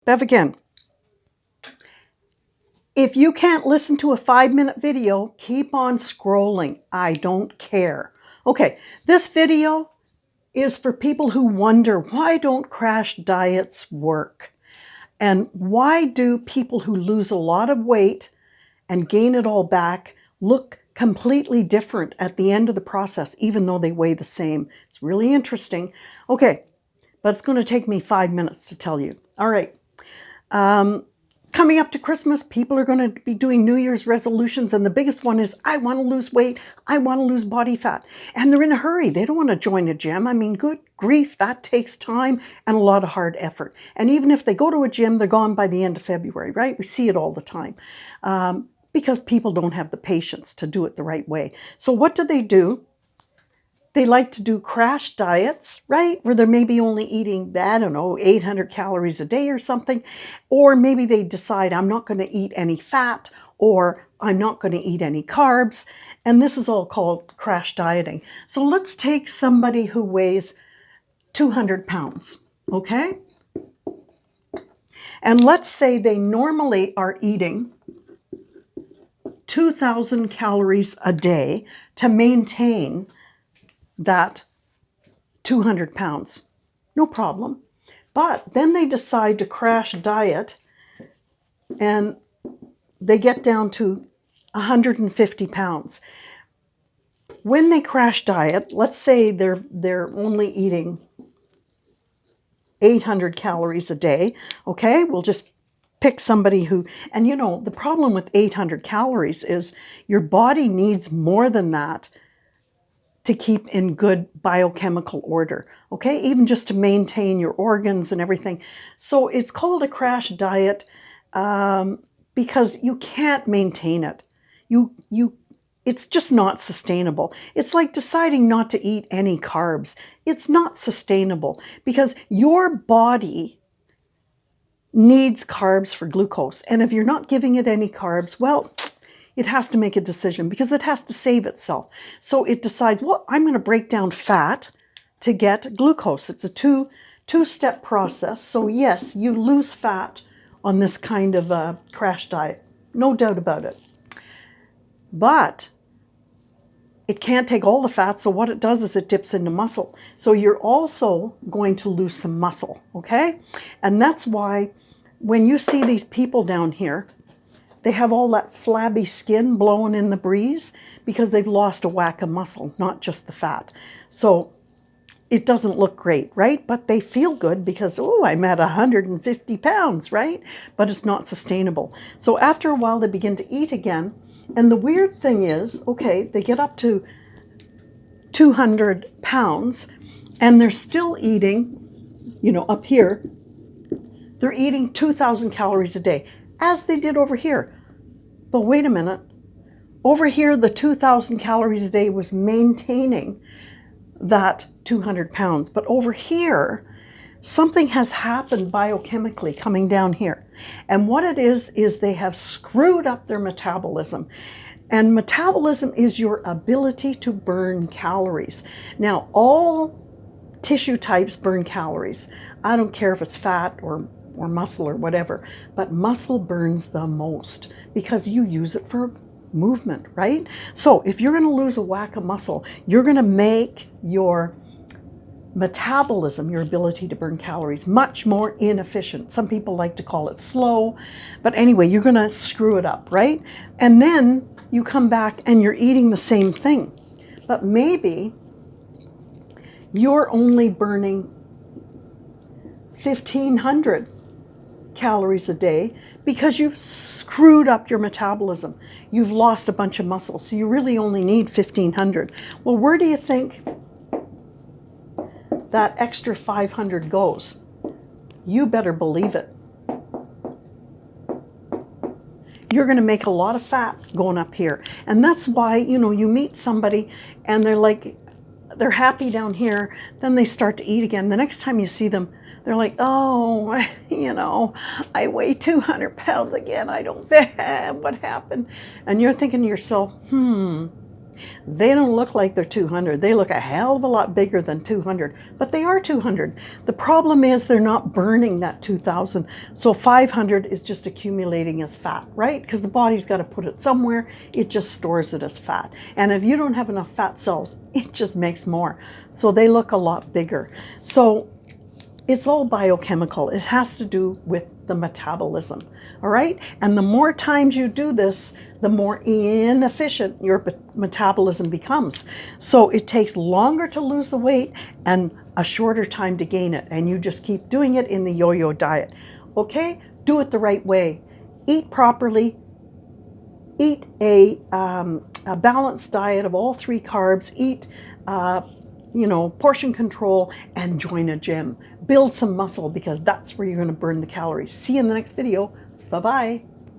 Bev again. If you can't listen to a 5-minute video, keep on scrolling. I don't care. Okay, this video is for people who wonder, why don't crash diets work? And why do people who lose a lot of weight and gain it all back look completely different at the end of the process, even though they weigh the same? It's really interesting. Okay, but it's going to take me 5 minutes to tell you. All right. Coming up to Christmas, people are going to be doing New Year's resolutions, and the biggest one is, I want to lose weight, I want to lose body fat. And they're in a hurry. They don't want to join a gym. I mean, good grief, that takes time and a lot of hard effort. And even if they go to a gym, they're gone by the end of February, right? We see it all the time because people don't have the patience to do it the right way. So what do? They like to do crash diets, right? Where they're maybe only eating, 800 calories a day or something. Or maybe they decide, I'm not going to eat any fat, or I'm not going to eat any carbs. And this is all called crash dieting. So let's take somebody who weighs 200 pounds, okay? And let's say they normally are eating 2,000 calories a day to maintain that 200 pounds. No problem. But then they decide to crash diet and they get down to 150 pounds. When they crash diet, let's say they're only eating 800 calories a day, okay? We'll just pick somebody who, and you know, the problem with 800 calories is your body needs more than that to keep in good biochemical order, okay? Even just to maintain your organs and everything. So it's called a crash diet because you can't maintain it. It's just not sustainable. It's like deciding not to eat any carbs. It's not sustainable because your body needs carbs for glucose. And if you're not giving it any carbs, well, it has to make a decision because it has to save itself. So it decides, well, I'm going to break down fat to get glucose. It's a two-step process. So yes, you lose fat on this kind of a crash diet. No doubt about it. But it can't take all the fat. So what it does is it dips into muscle. So you're also going to lose some muscle, okay? And that's why when you see these people down here, they have all that flabby skin blowing in the breeze because they've lost a whack of muscle, not just the fat. So it doesn't look great, right? But they feel good because, oh, I'm at 150 pounds, right? But it's not sustainable. So after a while, they begin to eat again. And the weird thing is, okay, they get up to 200 pounds and they're still eating, you know, up here, they're eating 2,000 calories a day, as they did over here. But wait a minute. Over here, the 2,000 calories a day was maintaining that 200 pounds. But over here, something has happened biochemically coming down here. And what it is they have screwed up their metabolism. And metabolism is your ability to burn calories. Now, all tissue types burn calories. I don't care if it's fat or muscle or whatever, but muscle burns the most because you use it for movement, right? So if you're going to lose a whack of muscle, you're going to make your metabolism, your ability to burn calories, much more inefficient. Some people like to call it slow, but anyway, you're going to screw it up, right? And then you come back and you're eating the same thing, but maybe you're only burning 1,500 calories a day because you've screwed up your metabolism. You've lost a bunch of muscle, so you really only need 1,500. Well, where do you think that extra 500 goes? You better believe it. You're going to make a lot of fat going up here. And that's why, you know, you meet somebody and they're happy down here, then they start to eat again. The next time you see them, they're like, oh, you know, I weigh 200 pounds again. I don't, what happened? And you're thinking to yourself, They don't look like they're 200. They look a hell of a lot bigger than 200, but they are 200. The problem is they're not burning that 2,000. So 500 is just accumulating as fat, right? Because the body's got to put it somewhere. It just stores it as fat. And if you don't have enough fat cells, it just makes more. So they look a lot bigger. So it's all biochemical. It has to do with the metabolism, all right? And the more times you do this, the more inefficient your metabolism becomes. So it takes longer to lose the weight and a shorter time to gain it. And you just keep doing it in the yo-yo diet, okay? Do it the right way. Eat properly. Eat a balanced diet of all 3 carbs. Eat portion control, and join a gym. Build some muscle, because that's where you're going to burn the calories. See you in the next video. Bye-bye.